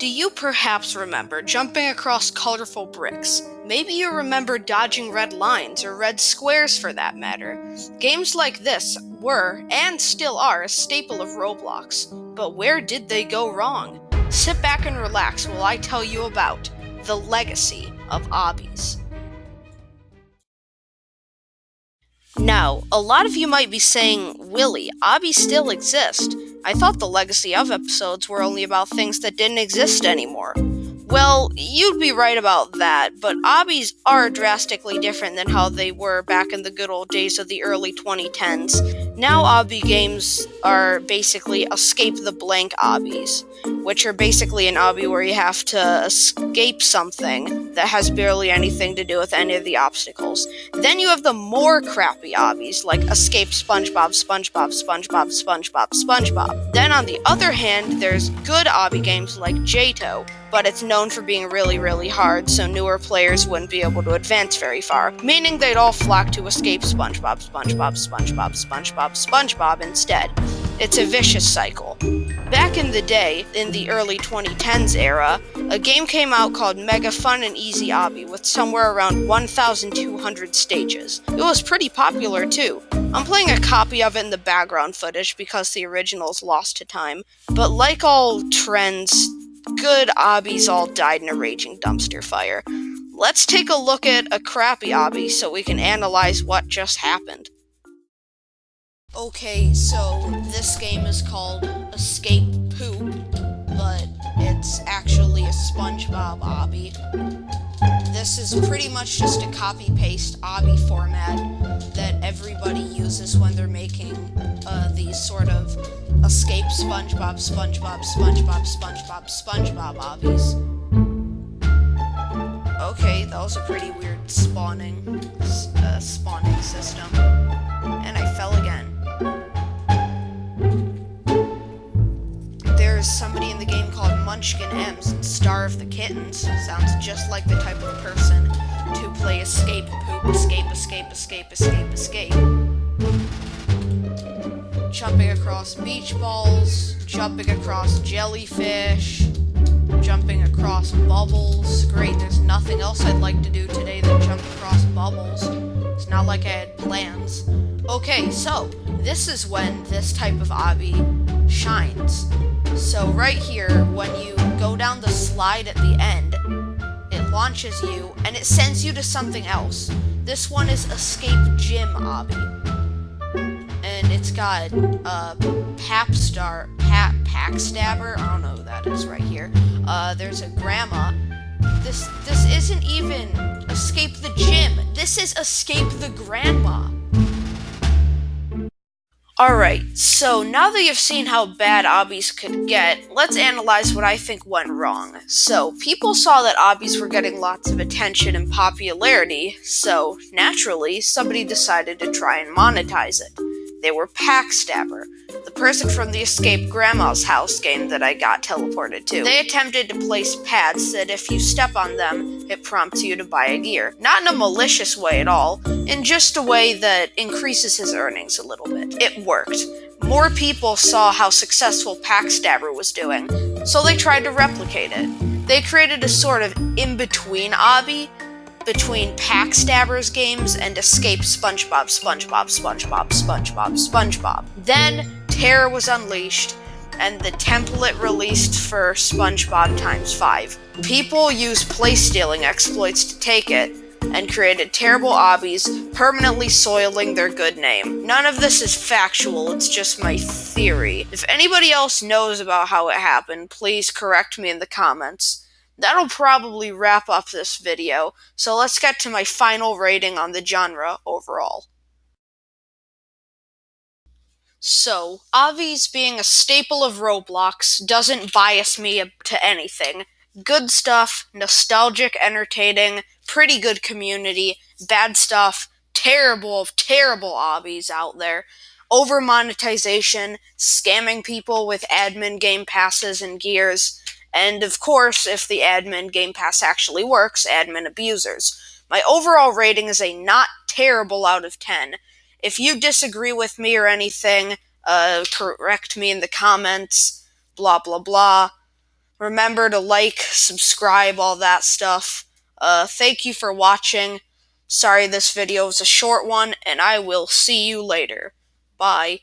Do you perhaps remember jumping across colorful bricks? Maybe you remember dodging red lines or red squares for that matter. Games like this were, and still are, a staple of Roblox. But where did they go wrong? Sit back and relax while I tell you about the Legacy of Obbys. Now, a lot of you might be saying, Willie, obbies still exist. I thought the Legacy of episodes were only about things that didn't exist anymore. Well, you'd be right about that, but obbies are drastically different than how they were back in the good old days of the early 2010s. Now obby games are basically escape the blank obbies, which are basically an obby where you have to escape something that has barely anything to do with any of the obstacles. Then you have the more crappy obbies, like Escape SpongeBob, SpongeBob, SpongeBob, SpongeBob, SpongeBob. Then on the other hand, there's good obby games like JTO, but it's known for being really, really hard, so newer players wouldn't be able to advance very far, meaning they'd all flock to Escape SpongeBob, SpongeBob, SpongeBob, SpongeBob, SpongeBob instead. It's a vicious cycle. Back in the day, in the early 2010s era, a game came out called Mega Fun and Easy Obby with somewhere around 1,200 stages. It was pretty popular too. I'm playing a copy of it in the background footage because the original's lost to time, but like all trends, good obbies all died in a raging dumpster fire. Let's take a look at a crappy obby so we can analyze what just happened. Okay, so this game is called Escape Poop, but it's actually a SpongeBob obby. This is pretty much just a copy-paste obby format that everybody uses when they're making these sort of Escape SpongeBob, SpongeBob, SpongeBob, SpongeBob, SpongeBob obbies. Okay, that was a pretty weird spawning system. And I fell again. There's somebody in the game called Munchkin M's, Star of the Kittens. Sounds just like the type of person to play Escape Poop, Escape, Escape, Escape, Escape, Escape. Jumping across beach balls, jumping across jellyfish, jumping across bubbles. Great, there's nothing else I'd like to do today than jump across bubbles. It's not like I had plans. Okay, so this is when this type of obby shines. So right here, when you go down the slide at the end, it launches you and it sends you to something else. This one is Escape Gym obby. And it's got Packstabber, I don't know who that is right here. There's a grandma. This isn't even Escape the Gym. This is Escape the Grandma. Alright, so now that you've seen how bad obbies could get, let's analyze what I think went wrong. So, people saw that obbies were getting lots of attention and popularity, so, naturally, somebody decided to try and monetize it. They were Packstabber, the person from the Escape Grandma's House game that I got teleported to. They attempted to place pads that if you step on them, it prompts you to buy a gear. Not in a malicious way at all, in just a way that increases his earnings a little bit. It worked. More people saw how successful Packstabber was doing, so they tried to replicate it. They created a sort of in-between obby, between Packstabber's games and Escape SpongeBob, SpongeBob, SpongeBob, SpongeBob, SpongeBob. Then, terror was unleashed, and the template released for SpongeBob x5. People used play-stealing exploits to take it, and created terrible obbies, permanently soiling their good name. None of this is factual, it's just my theory. If anybody else knows about how it happened, please correct me in the comments. That'll probably wrap up this video, so let's get to my final rating on the genre overall. So, obbies being a staple of Roblox doesn't bias me to anything. Good stuff, nostalgic, entertaining, pretty good community, bad stuff, terrible obbies out there. Over monetization, scamming people with admin game passes and gears, and of course, if the admin game pass actually works, admin abusers. My overall rating is a not terrible out of 10. If you disagree with me or anything, correct me in the comments, blah blah blah. Remember to like, subscribe, all that stuff. Thank you for watching. Sorry this video was a short one, and I will see you later. Bye.